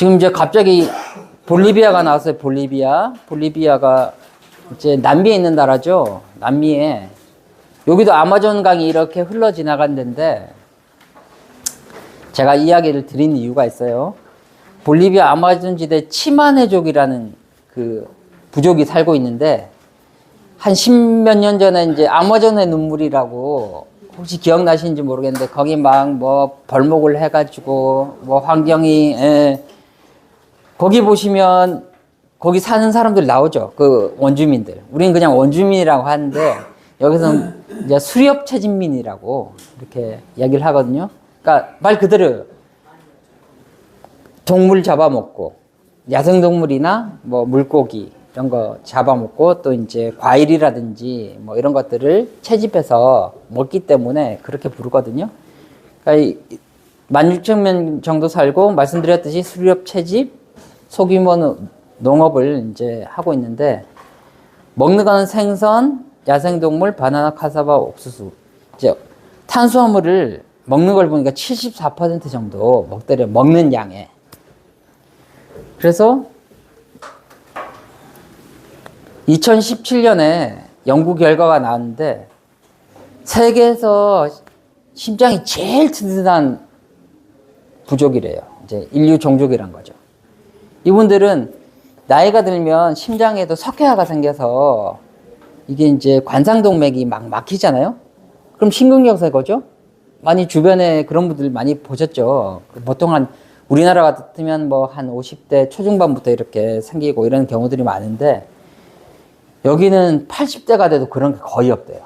지금 이제 갑자기 볼리비아가 나왔어요. 볼리비아가 이제 남미에 있는 나라죠. 남미에. 여기도 아마존 강이 이렇게 흘러 지나간 데인데, 제가 이야기를 드린 이유가 있어요. 볼리비아 아마존 지대 치마네족이라는 그 부족이 살고 있는데, 한 십몇 년 전에 이제 아마존의 눈물이라고 혹시 기억나시는지 모르겠는데, 거기 막 뭐 벌목을 해가지고 뭐 환경이, 거기 보시면 거기 사는 사람들 나오죠. 그 원주민들. 우리는 그냥 원주민이라고 하는데, 여기서는 이제 수렵 채집민이라고 이렇게 이야기를 하거든요. 그러니까 말 그대로 동물 잡아먹고, 야생동물이나 뭐 물고기 이런 거 잡아먹고, 또 이제 과일이라든지 뭐 이런 것들을 채집해서 먹기 때문에 그렇게 부르거든요. 그러니까 16,000명 정도 살고, 말씀드렸듯이 수렵 채집, 소규모 농업을 이제 하고 있는데, 먹는 거는 생선, 야생동물, 바나나, 카사바, 옥수수. 이제 탄수화물을 먹는 걸 보니까 74% 정도 먹더래요. 먹는 양에. 그래서 2017년에 연구 결과가 나왔는데, 세계에서 심장이 제일 튼튼한 부족이래요. 이제 인류 종족이란 거죠. 이분들은 나이가 들면 심장에도 석회화가 생겨서 이게 이제 관상동맥이 막 막히잖아요. 그럼 심근경색이죠. 많이 주변에 그런 분들 많이 보셨죠. 보통 한 우리나라 같으면 뭐 한 50대 초중반부터 이렇게 생기고 이런 경우들이 많은데, 여기는 80대가 돼도 그런 게 거의 없대요.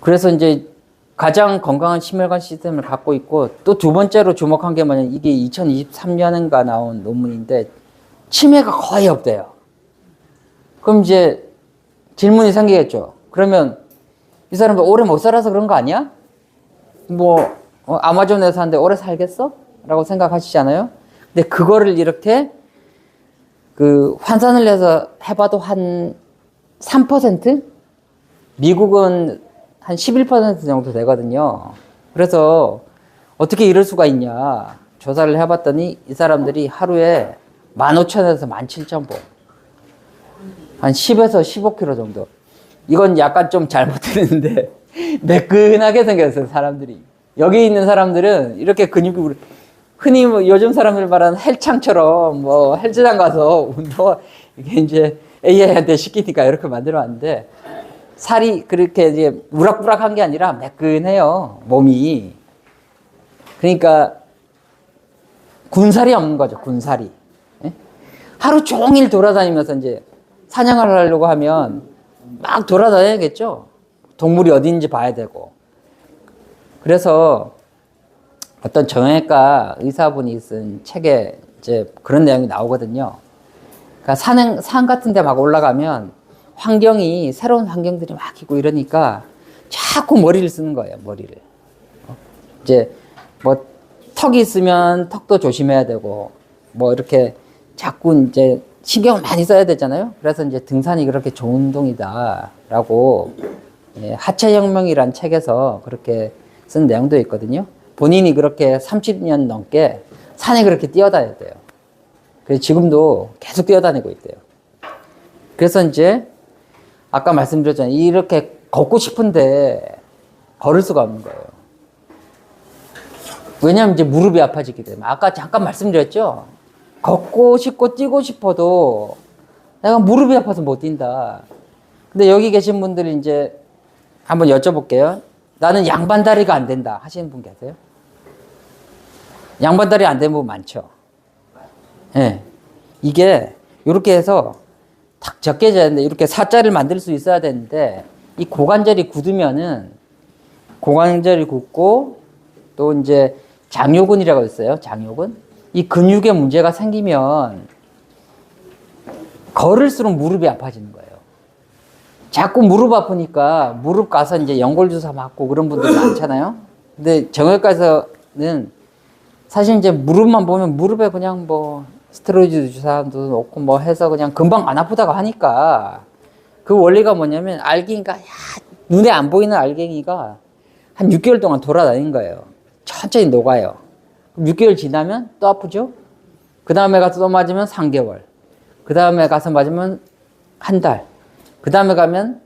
그래서 이제 가장 건강한 심혈관 시스템을 갖고 있고, 또 두 번째로 주목한 게 뭐냐면, 이게 2023년인가 나온 논문인데 치매가 거의 없대요. 그럼 이제 질문이 생기겠죠. 그러면 이 사람들 오래 못 살아서 그런 거 아니야? 뭐 아마존에 사는데 오래 살겠어? 라고 생각하시잖아요. 근데 그거를 이렇게 그 환산을 해서 해봐도 한 3%? 미국은 한 11% 정도 되거든요. 그래서 어떻게 이럴 수가 있냐 조사를 해봤더니, 이 사람들이 하루에 15,000에서 17,000보, 한 10에서 15km 정도. 이건 약간 좀 잘못됐는데 매끈하게 생겼어요, 사람들이. 여기 있는 사람들은 이렇게 근육이, 흔히 뭐 요즘 사람들 말하는 헬창처럼 뭐 헬스장 가서 운동, 이게 이제 AI한테 시키니까 이렇게 만들어 왔는데, 살이 그렇게 이제 우락부락한 게 아니라 매끈해요, 몸이. 그러니까 군살이 없는 거죠, 군살이. 예? 하루 종일 돌아다니면서 이제 사냥을 하려고 하면 막 돌아다녀야겠죠. 동물이 어디 있는지 봐야 되고. 그래서 어떤 정형외과 의사분이 쓴 책에 이제 그런 내용이 나오거든요. 그러니까 산 같은 데 막 올라가면 환경이, 새로운 환경들이 막 있고 이러니까 자꾸 머리를 쓰는 거예요, 머리를. 이제 뭐 턱이 있으면 턱도 조심해야 되고, 뭐 이렇게 자꾸 이제 신경을 많이 써야 되잖아요. 그래서 이제 등산이 그렇게 좋은 운동이다라고, 하체혁명이란 책에서 그렇게 쓴 내용도 있거든요. 본인이 그렇게 30년 넘게 산에 그렇게 뛰어다녔대요. 그래서 지금도 계속 뛰어다니고 있대요. 그래서 이제 아까 말씀드렸잖아요. 이렇게 걷고 싶은데 걸을 수가 없는 거예요. 왜냐하면 이제 무릎이 아파지기 때문에. 아까 잠깐 말씀드렸죠. 걷고 싶고 뛰고 싶어도 내가 무릎이 아파서 못 뛴다. 근데 여기 계신 분들이 이제 한번 여쭤볼게요. 나는 양반다리가 안 된다 하시는 분 계세요? 양반다리 안 되는 분 많죠. 예. 이게 이렇게 해서 탁 적게져야 되는데, 이렇게 사자를 만들 수 있어야 되는데, 이 고관절이 굳으면은, 고관절이 굳고, 또 이제 장요근이라고 있어요. 장요근. 이 근육에 문제가 생기면 걸을수록 무릎이 아파지는 거예요. 자꾸 무릎 아프니까 무릎 가서 이제 연골주사 맞고 그런 분들 많잖아요. 근데 정형외과에서는 사실 이제 무릎만 보면 무릎에 그냥 뭐 스테로이드 주사도 놓고 뭐 해서 그냥 금방 안 아프다고 하니까, 그 원리가 뭐냐면 알갱이가 눈에 안 보이는 알갱이가 한 6개월 동안 돌아다닌 거예요. 천천히 녹아요. 그럼 6개월 지나면 또 아프죠? 그 다음에 가서 또 맞으면 3개월. 그 다음에 가서 맞으면 한 달. 그 다음에 가면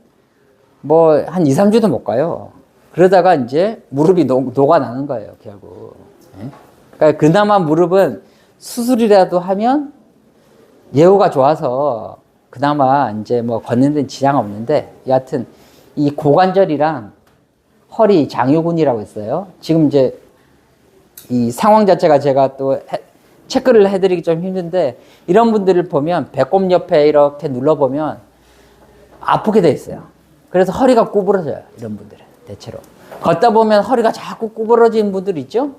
뭐 한 2, 3주도 못 가요. 그러다가 이제 무릎이 녹아나는 거예요, 결국. 예? 그러니까 그나마 무릎은 수술이라도 하면 예후가 좋아서 그나마 이제 뭐 걷는 데는 지장 없는데, 여하튼 이 고관절이랑 허리 장요근이라고 있어요. 지금 이제 이 상황 자체가 제가 또 체크를 해드리기 좀 힘든데, 이런 분들을 보면 배꼽 옆에 이렇게 눌러보면 아프게 돼 있어요. 그래서 허리가 구부러져요, 이런 분들은 대체로. 걷다 보면 허리가 자꾸 구부러지는 분들 있죠?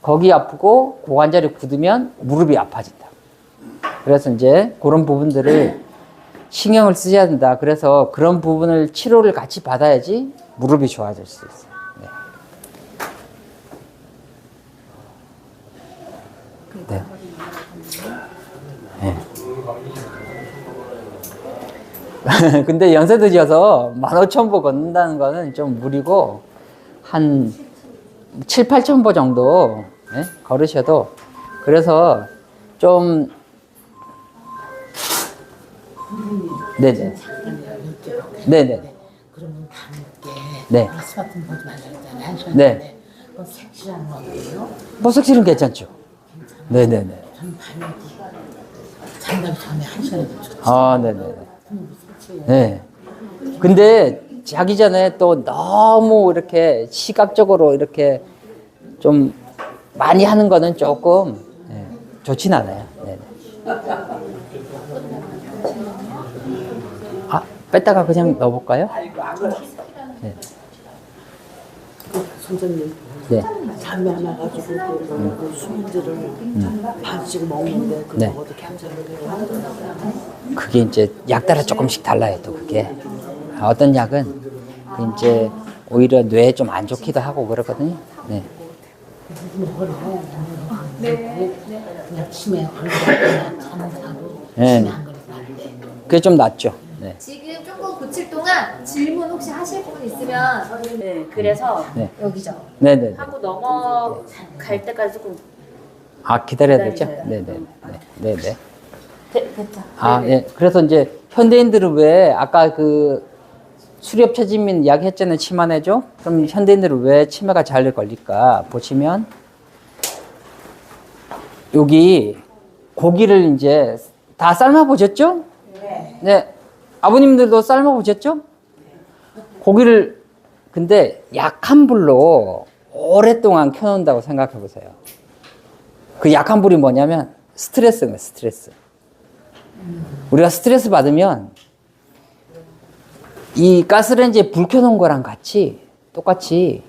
거기 아프고 고관절이 굳으면 무릎이 아파진다. 그래서 이제 그런 부분들을 신경을 쓰셔야 된다. 그래서 그런 부분을 치료를 같이 받아야지 무릎이 좋아질 수 있어요. 네. 네. 네. 근데 연세 드셔서 15,000보 걷는다는 거는 좀 무리고, 한 7, 8,000보 정도 네? 걸으셔도, 그래서 좀 네네. 네네. 그러면 밤늦게 네. 뉴스 같은 거 보지 말라 하셨는데 네. 그건 색시라는 거예요? 보석실은 괜찮죠? 네네네. 저는 밤에 잠자기 전에 한 시간에 좋죠. 아, 네네네. 네. 근데 자기 전에 또 너무 이렇게 시각적으로 이렇게 좀 많이 하는 거는 조금 좋진 않아요. 네네. 아, 뺐다가 그냥 넣어볼까요? 네. 선생님 네. 잠이 안 와가지고 그 수민들을 반씩 먹는데 그거 네. 어떻게 하잖아요? 그게 이제 약 따라 조금씩 달라요, 또 그게. 어떤 약은 그 이제 오히려 뇌에 좀 안 좋기도 하고 그렇거든요. 네. 그냥 치매 걸리면 잠을 자고 네. 치매 안 걸리면 안 돼. 그게 좀 낫죠. 네. 지금 조금 고칠 동안 질문 혹시 하실 부분 있으면 네, 그래서 네. 여기죠. 네네. 하고 넘어갈 때까지 조금 아, 기다려야 되죠? 기다리셔야 네네. 네네. 됐죠. 아, 예. 그래서 이제 현대인들은 왜 아까 그 수렵 체질민 이야기 했잖아요. 치마내죠? 그럼 현대인들은 왜 치매가 잘 걸릴까? 보시면 여기 고기를 이제 다 삶아 보셨죠? 네. 아버님들도 삶아 보셨죠? 고기를 근데 약한 불로 오랫동안 켜놓는다고 생각해 보세요. 그 약한 불이 뭐냐면 스트레스인 거예요, 스트레스. 우리가 스트레스 받으면 이 가스레인지에 불 켜놓은 거랑 같이 똑같이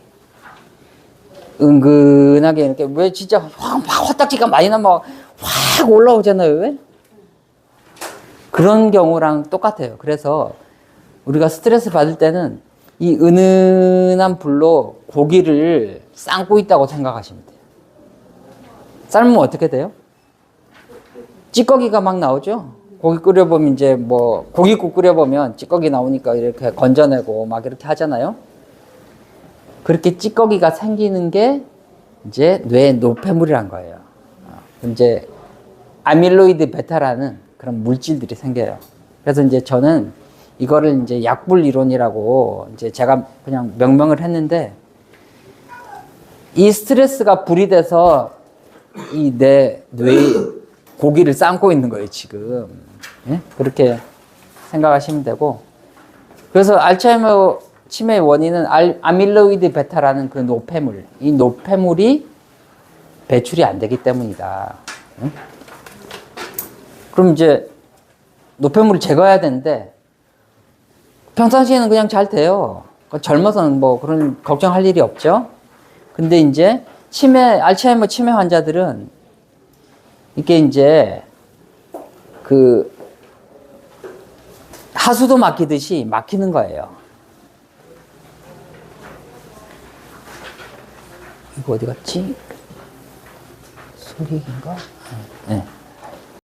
은근하게 이렇게 왜 진짜 확 화딱지가 많이 나면 확 올라오잖아요. 왜? 그런 경우랑 똑같아요. 그래서 우리가 스트레스 받을 때는 이 은은한 불로 고기를 삶고 있다고 생각하시면 돼요. 삶으면 어떻게 돼요? 찌꺼기가 막 나오죠? 고기 끓여보면 이제 뭐 고깃국 끓여보면 찌꺼기 나오니까 이렇게 건져내고 막 이렇게 하잖아요. 그렇게 찌꺼기가 생기는 게 이제 뇌의 노폐물이란 거예요. 이제 아밀로이드 베타라는 그런 물질들이 생겨요. 그래서 이제 저는 이거를 이제 약불 이론이라고 이제 제가 그냥 명명을 했는데, 이 스트레스가 불이 돼서 이 내 뇌에 고기를 삶고 있는 거예요, 지금. 예? 그렇게 생각하시면 되고. 그래서 알츠하이머 치매의 원인은 아밀로이드 베타라는 그 노폐물, 이 노폐물이 배출이 안 되기 때문이다. 예? 그럼 이제 노폐물을 제거해야 되는데 평상시에는 그냥 잘 돼요. 젊어서는 뭐 그런 걱정할 일이 없죠. 근데 이제 알츠하이머 치매 환자들은 이게 이제 그 하수도 막히듯이 막히는 거예요. 이거 어디 갔지? 소리인가? 네.